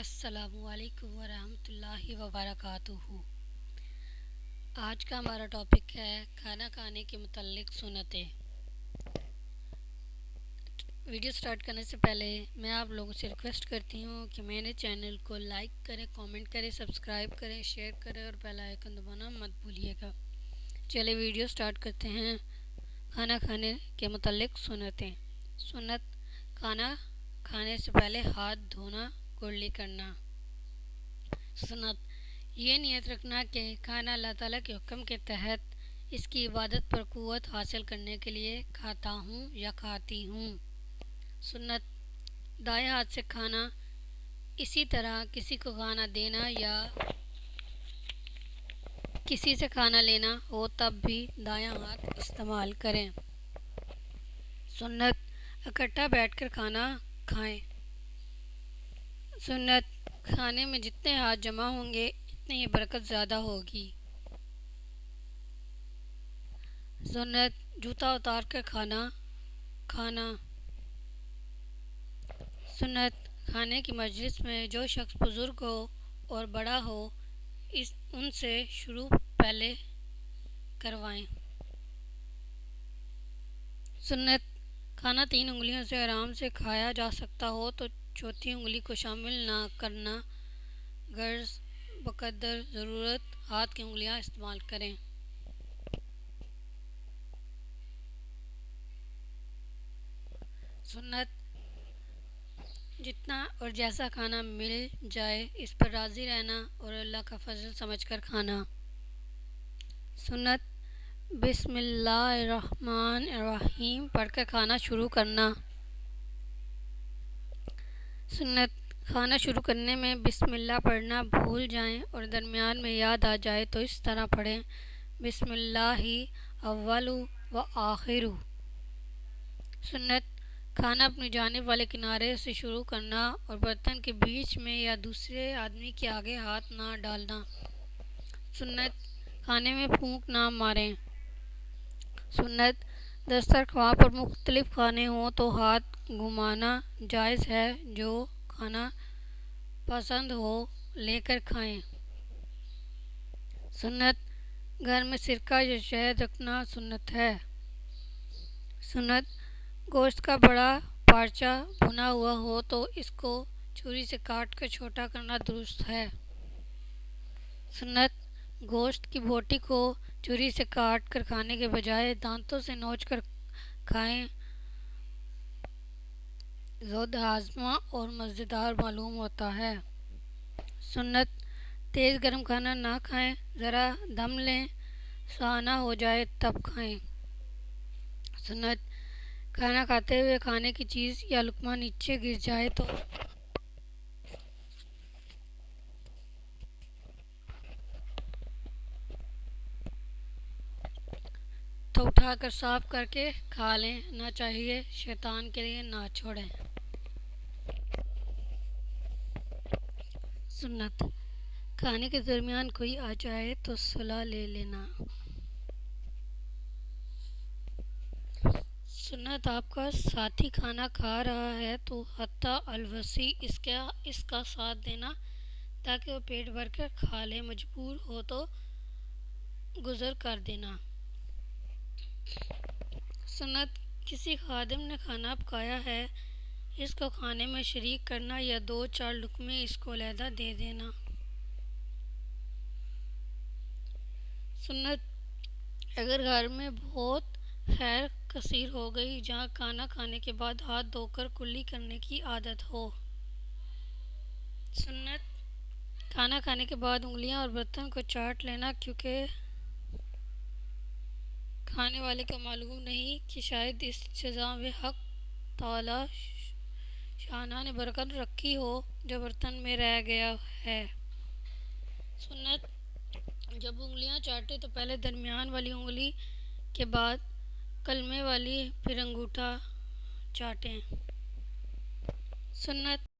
السلام علیکم ورحمۃ اللہ وبرکاتہ۔ آج کا ہمارا ٹاپک ہے کھانا کھانے کے متعلق سنتیں۔ ویڈیو سٹارٹ کرنے سے پہلے میں آپ لوگوں سے ریکویسٹ کرتی ہوں کہ میرے چینل کو لائک کریں، کامنٹ کریں، سبسکرائب کریں، شیئر کریں اور بیل آئیکن دبانا مت بھولیے گا۔ چلے ویڈیو سٹارٹ کرتے ہیں۔ کھانا کھانے کے متعلق سنتیں۔ سنت: کھانا کھانے سے پہلے ہاتھ دھونا، کلی کرنا۔ سنت: یہ نیت رکھنا کہ کھانا اللہ تعالیٰ کے حکم کے تحت اس کی عبادت پر قوت حاصل کرنے کے لیے کھاتا ہوں یا کھاتی ہوں۔ سنت: دائیں ہاتھ سے کھانا، اسی طرح کسی کو کھانا دینا یا کسی سے کھانا لینا ہو تب بھی دایاں ہاتھ استعمال کریں۔ سنت: اکٹھا بیٹھ کر کھانا کھائیں۔ سنت: کھانے میں جتنے ہاتھ جمع ہوں گے اتنی ہی برکت زیادہ ہوگی۔ سنت: جوتا اتار کر کھانا کھانا۔ سنت: کھانے کی مجلس میں جو شخص بزرگ ہو اور بڑا ہو ان سے شروع پہلے کروائیں۔ سنت: کھانا 3 انگلیوں سے آرام سے کھایا جا سکتا ہو تو چوتھی انگلی کو شامل نہ کرنا، غرض بقدر ضرورت ہاتھ کی انگلیاں استعمال کریں۔ سنت: جتنا اور جیسا کھانا مل جائے اس پر راضی رہنا اور اللہ کا فضل سمجھ کر کھانا۔ سنت: بسم اللہ الرحمن الرحیم پڑھ کر کھانا شروع کرنا۔ سنت: کھانا شروع کرنے میں بسم اللہ پڑھنا بھول جائیں اور درمیان میں یاد آ جائے تو اس طرح پڑھیں: بسم اللہ اول و آخر۔ سنت: کھانا اپنی جانب والے کنارے سے شروع کرنا اور برتن کے بیچ میں یا دوسرے آدمی کے آگے ہاتھ نہ ڈالنا۔ سنت: کھانے میں پھونک نہ ماریں۔ سنت: دسترخوان پر مختلف کھانے ہوں تو ہاتھ گھمانا جائز ہے، جو کھانا پسند ہو لے کر کھائیں۔ سنت: گھر میں سرکہ یا شہد رکھنا سنت ہے۔ سنت: گوشت کا بڑا پارچہ بھنا ہوا ہو تو اس کو چھری سے کاٹ کر چھوٹا کرنا درست ہے۔ سنت: گوشت کی بوٹی کو چھری سے کاٹ کر کھانے کے بجائے دانتوں سے نوچ کر کھائیں، زود ہاضمہ اور مزیدار معلوم ہوتا ہے۔ سنت: تیز گرم کھانا نہ کھائیں، ذرا دم لیں، سہانا ہو جائے تب کھائیں۔ سنت: کھانا کھاتے ہوئے کھانے کی چیز یا لقمہ نیچے گر جائے تو اٹھا کر صاف کر کے کھا لینا چاہیے، شیطان کے لیے نہ چھوڑیں۔ سنت: کھانے کے درمیان کوئی آ جائے تو صلاح لے لینا۔ سنت: آپ کا ساتھی کھانا کھا رہا ہے تو حتی الوسع اس کا ساتھ دینا تاکہ وہ پیٹ بھر کر کھا لے، مجبور ہو تو گزر کر دینا۔ سنت: کسی خادم نے کھانا پکایا ہے، اس کو کھانے میں شریک کرنا یا 2-4 لقمے اس کو علیحدہ دے دینا۔ سنت: اگر گھر میں بہت خیر کثیر ہو گئی جہاں کھانا کھانے کے بعد ہاتھ دھو کر کلی کرنے کی عادت ہو۔ سنت: کھانا کھانے کے بعد انگلیاں اور برتن کو چاٹ لینا، کیونکہ کھانے والے کو معلوم نہیں کہ شاید اس جزا میں حق تعالیٰ شانہ نے برکت رکھی ہو جو برتن میں رہ گیا ہے۔ سنت: جب انگلیاں چاٹیں تو پہلے درمیان والی انگلی کے بعد کلمے والی پھر انگوٹھا چاٹیں۔ سنت: